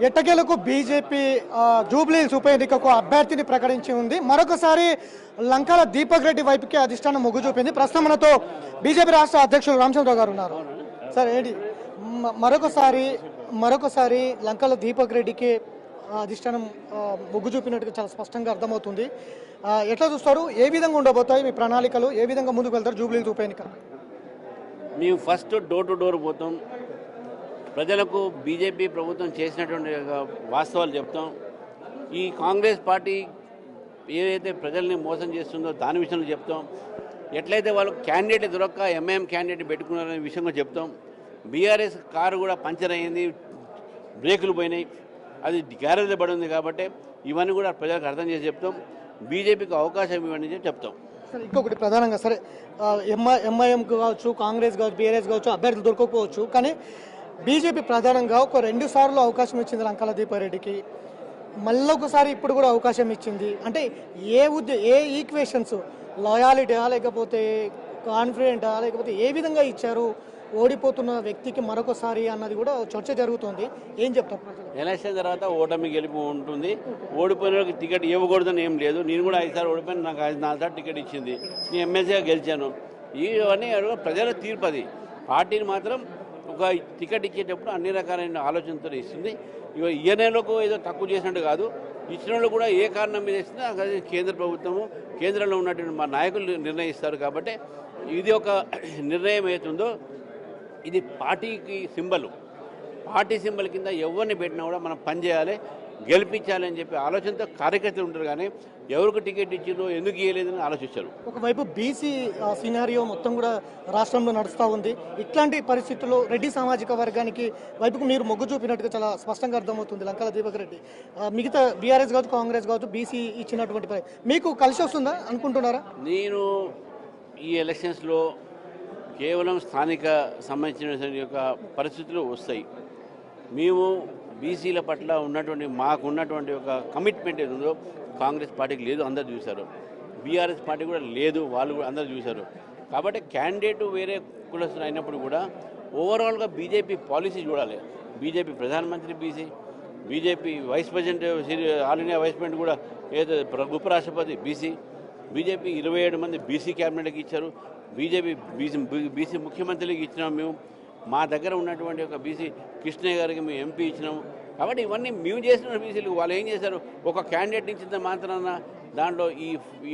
ఎట్టకేలకు బీజేపీ జూబ్లీహిల్స్ ఉప ఎన్నికకు అభ్యర్థిని ప్రకటించి ఉంది. మరొకసారి లంకాల దీపక్ రెడ్డి వైపుకి అధిష్టానం మొగ్గు చూపింది. ప్రస్తుతం మనతో బీజేపీ రాష్ట్ర అధ్యక్షులు రామచంద్రరావు గారు ఉన్నారు. సార్ ఏంటి మరొకసారి లంకాల దీపక్ రెడ్డికి అధిష్టానం మొగ్గు చూపినట్టుగా చాలా స్పష్టంగా అర్థమవుతుంది. ఎట్లా చూస్తారు? ఏ విధంగా ఉండబోతాయి మీ ప్రణాళికలు? ఏ విధంగా ముందుకు వెళ్తారు జూబ్లీహిల్స్ ఉప ఎన్నిక? మేము ఫస్ట్ డోర్ టు డోర్ పోతాం, ప్రజలకు బీజేపీ ప్రభుత్వం చేసినటువంటి వాస్తవాలు చెప్తాం. ఈ కాంగ్రెస్ పార్టీ ఏదైతే ప్రజల్ని మోసం చేస్తుందో దాని విషయంలో చెప్తాం. ఎట్లయితే వాళ్ళు క్యాండిడేట్ దొరక్క ఎంఐఎం క్యాండిడేట్ పెట్టుకున్నారనే విషయంగా చెప్తాం. బీఆర్ఎస్ కారు కూడా పంచర్ అయింది, బ్రేకులు పోయినాయి, అది గ్యారేజ్ పడి ఉంది కాబట్టి ఇవన్నీ కూడా ప్రజలకు అర్థం చేసి చెప్తాం. బీజేపీకి అవకాశం ఇవ్వండి చెప్పి చెప్తాం. సరే, ఇంకొకటి ప్రధానంగా సరే ఎంఐఎం కావచ్చు, కాంగ్రెస్ కావచ్చు, బీఆర్ఎస్ కావచ్చు, అభ్యర్థులు దొరకకపోవచ్చు, కానీ బీజేపీ ప్రధానంగా ఒక 2 సార్లు అవకాశం ఇచ్చింది లంకాల దీపారెడ్డికి, మళ్ళొకసారి ఇప్పుడు కూడా అవకాశం ఇచ్చింది. అంటే ఏ ఈక్వేషన్స్, లాయాలిటీయా లేకపోతే కాన్ఫిడెంటా లేకపోతే ఏ విధంగా ఇచ్చారు ఓడిపోతున్న వ్యక్తికి మరొకసారి అన్నది కూడా చర్చ జరుగుతుంది. ఏం చెప్తారు? ఎలక్షన్ తర్వాత ఓటమి గెలుపు ఉంటుంది. ఓడిపోయిన వాళ్ళకి టికెట్ ఇవ్వకూడదని ఏం లేదు. నేను కూడా 5 సార్లు ఓడిపోయిన, నాకు 4 సార్లు టికెట్ ఇచ్చింది, నేను ఎమ్మెల్సీగా గెలిచాను. ఇవన్నీ ప్రజల తీర్పది. పార్టీని మాత్రం ఒక టికెట్ ఇచ్చేటప్పుడు అన్ని రకాలైన ఆలోచనతో ఇస్తుంది. ఈ నెలకు ఏదో తక్కువ చేసినట్టు కాదు, ఇచ్చిన వాళ్ళు కూడా ఏ కారణం మీద ఇస్తుందో అది కేంద్ర ప్రభుత్వము, కేంద్రంలో ఉన్నటువంటి మా నాయకులు నిర్ణయిస్తారు. కాబట్టి ఇది ఒక నిర్ణయం అవుతుందో ఇది పార్టీకి సింబల్. పార్టీ సింబల్ కింద ఎవరిని పెట్టినా కూడా మనం పనిచేయాలి, గెలిపించాలి అని చెప్పి ఆలోచనతో కార్యకర్తలు ఉంటారు. కానీ ఎవరికి టికెట్ ఇచ్చిందో ఎందుకు ఇవ్వలేదని ఆలోచించారు. ఒకవైపు బీసీ సినారియో మొత్తం కూడా రాష్ట్రంలో నడుస్తూ ఉంది. ఇట్లాంటి పరిస్థితుల్లో రెడ్డి సామాజిక వర్గానికి వైపుకు మీరు మొగ్గు చూపినట్టుగా చాలా స్పష్టంగా అర్థమవుతుంది లంకాల దీపక్ రెడ్డి. మిగతా బీఆర్ఎస్ కావచ్చు, కాంగ్రెస్ కావచ్చు, బీసీ ఇచ్చినటువంటి మీకు కలిసి వస్తుందా అనుకుంటున్నారా? నేను ఈ ఎలక్షన్స్లో కేవలం స్థానిక సంబంధించిన యొక్క పరిస్థితులు వస్తాయి. మేము బీసీల పట్ల ఉన్నటువంటి మాకు ఉన్నటువంటి ఒక కమిట్మెంట్ ఏది ఉందో కాంగ్రెస్ పార్టీకి లేదు, అందరు చూశారు. బీఆర్ఎస్ పార్టీ కూడా లేదు, వాళ్ళు కూడా అందరు చూశారు. కాబట్టి క్యాండిడేట్ వేరే కులస్తులు అయినప్పుడు కూడా ఓవరాల్గా బీజేపీ పాలసీ చూడాలి. బీజేపీ ప్రధానమంత్రి BC, BJP vice president, all India vice president కూడా ఏదో ఉపరాష్ట్రపతి బీసీ, బీజేపీ 27 మంది బీసీ క్యాబినెట్కి ఇచ్చారు, బీజేపీ బీసీ ముఖ్యమంత్రికి ఇచ్చినాము. మేము మా దగ్గర ఉన్నటువంటి ఒక బీసీ కృష్ణయ్య గారికి మేము ఎంపీ ఇచ్చినాము. కాబట్టి ఇవన్నీ మేము చేసిన బీసీలు వాళ్ళు ఏం చేశారు, ఒక క్యాండిడేట్ ఇచ్చిన మాత్రాన దాంట్లో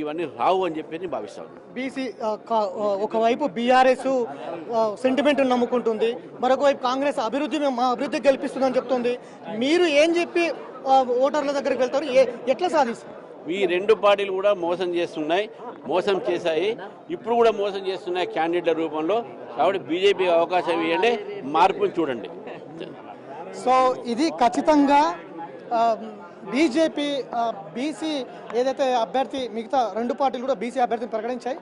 ఇవన్నీ రావు అని చెప్పి భావిస్తాను. బీసీ ఒకవైపు బీఆర్ఎస్ సెంటిమెంట్ నమ్ముకుంటుంది, మరొక వైపు కాంగ్రెస్ మా అభివృద్ధి గెలిపిస్తుందని చెప్తుంది. మీరు ఏం చెప్పి ఓటర్ల దగ్గరికి వెళ్తారు? ఎట్లా సాధిస్తారు? ఈ 2 పార్టీలు కూడా మోసం చేస్తున్నాయి, మోసం చేశాయి, ఇప్పుడు కూడా మోసం చేస్తున్నాయి క్యాండిడేట్ల రూపంలో. కాబట్టి బీజేపీ అవకాశం ఇవ్వండి, మార్పుని చూడండి. సో ఇది ఖచ్చితంగా బీజేపీ బీసీ ఏదైతే అభ్యర్థి, మిగతా 2 పార్టీలు కూడా బీసీ అభ్యర్థిని ప్రకటించాయి.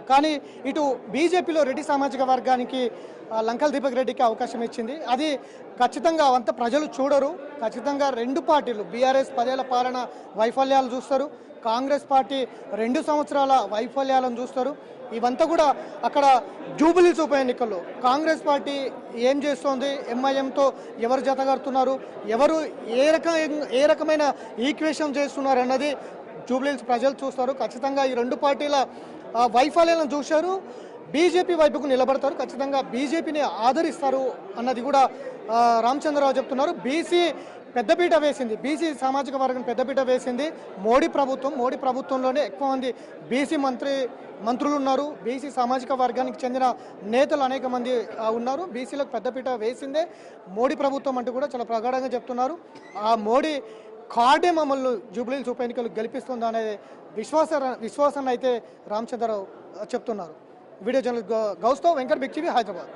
కానీ ఇటు బీజేపీలో రెడ్డి సామాజిక వర్గానికి లంకాల దీపక్ రెడ్డికి అవకాశం ఇచ్చింది. అది ఖచ్చితంగా అవంతా ప్రజలు చూడరు. ఖచ్చితంగా 2 పార్టీలు, బీఆర్ఎస్ 10 ఏళ్ల పాలన వైఫల్యాలు చూస్తారు, కాంగ్రెస్ పార్టీ 2 సంవత్సరాల వైఫల్యాలను చూస్తారు. ఇవంతా కూడా అక్కడ జూబ్లీహిల్స్ ఉప ఎన్నికల్లో కాంగ్రెస్ పార్టీ ఏం చేస్తోంది, ఎంఐఎంతో ఎవరు జతగడుతున్నారు, ఎవరు ఏ రకమైన ఈక్వేషన్ చేస్తున్నారు అన్నది జూబ్లీహిల్స్ ప్రజలు చూస్తారు. ఖచ్చితంగా ఈ 2 పార్టీల వైఫల్యాలను చూశారు, బీజేపీ వైపుకు నిలబడతారు, ఖచ్చితంగా బీజేపీని ఆదరిస్తారు అన్నది కూడా రామచంద్రరావు చెప్తున్నారు. బీసీ పెద్దపీట వేసింది, బీసీ సామాజిక వర్గం పెద్దపీట వేసింది మోడీ ప్రభుత్వం. మోడీ ప్రభుత్వంలోనే ఎక్కువ మంది బీసీ మంత్రులు ఉన్నారు, బీసీ సామాజిక వర్గానికి చెందిన నేతలు అనేక మంది ఉన్నారు. బీసీలకు పెద్దపీట వేసిందే మోడీ ప్రభుత్వం అంటూ కూడా చాలా ప్రగాఢంగా చెప్తున్నారు. ఆ మోడీ కార్డే మమ్మల్ని జూబ్లీహిల్స్ ఉప ఎన్నికలు గెలిపిస్తుంది అనే విశ్వాసాన్ని అయితే రామచంద్రరావు చెప్తున్నారు. వీడియో జర్నలిస్ట్ గౌస్తో వెంకట్ బిగ్ టీవీ, హైదరాబాద్.